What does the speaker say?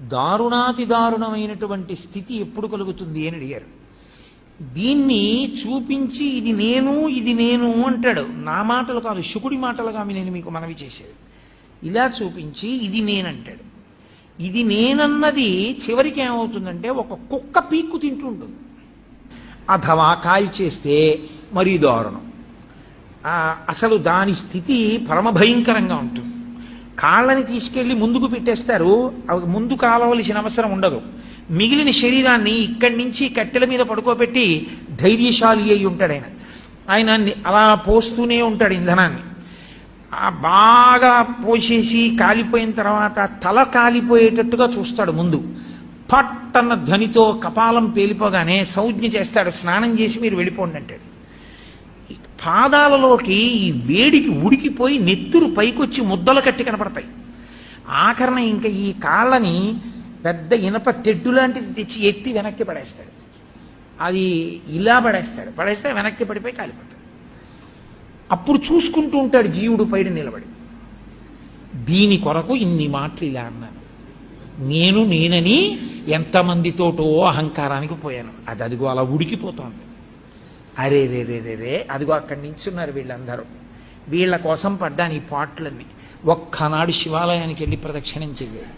దారుణాతి దారుణమైనటువంటి స్థితి ఎప్పుడు కలుగుతుంది అని అడిగారు. దీన్ని చూపించి ఇది నేను అంటాడు. నా మాటలు కాదు, శుకుడి మాటలుగా నేను మీకు మనవి చేసేది. ఇలా చూపించి ఇది నేనంటాడు. ఇది నేనన్నది చివరికి ఏమవుతుందంటే ఒక కుక్క పీక్కు తింటుంటుంది. అథవా కాల్చేస్తే మరీ దారుణం. అసలు దాని స్థితి పరమభయంకరంగా ఉంటుంది. కాళ్ళని తీసుకెళ్లి ముందుకు పెట్టేస్తారు, ముందు కాలవలసిన అవసరం ఉండదు. మిగిలిన శరీరాన్ని ఇక్కడి నుంచి కట్టెల మీద పడుకోబెట్టి ధైర్యశాలి అయి ఉంటాడు ఆయన. ఆయన అలా పోస్తూనే ఉంటాడు ఇంధనాన్ని. బాగా పోసేసి కాలిపోయిన తర్వాత తల కాలిపోయేటట్టుగా చూస్తాడు ముందు. పట్టన్న ధ్వనితో కపాలం పేలిపోగానే సంజ్ఞ చేస్తాడు, స్నానం చేసి మీరు వెళ్ళిపోండి అంటాడు. పాదాలలోకి ఈ వేడికి ఉడికిపోయి నెత్తురు పైకొచ్చి ముద్దలు కట్టి కనపడతాయి. ఆఖరణ ఇంకా ఈ కాళ్ళని పెద్ద ఇనప తెడ్డు లాంటిది తెచ్చి ఎత్తి వెనక్కి పడేస్తాడు. అది ఇలా పడేస్తే వెనక్కి పడిపోయి కాలిపోతాడు. అప్పుడు చూసుకుంటూ ఉంటాడు జీవుడు పైన నిలబడి. దీని కొరకు ఇన్ని మాటలు ఇలా అన్నాను. నేనని ఎంతమందితోటో అహంకారానికి పోయాను. అదిగో అలా ఉడికిపోతోంది. అరే రే రే రే రే అదిగో అక్కడి నించున్నారు వీళ్ళందరూ. వీళ్ళ కోసం పడ్డాను ఈ పాటలన్నీ. ఒక్కనాడు శివాలయానికి వెళ్ళి ప్రదక్షిణం చేయలేదు.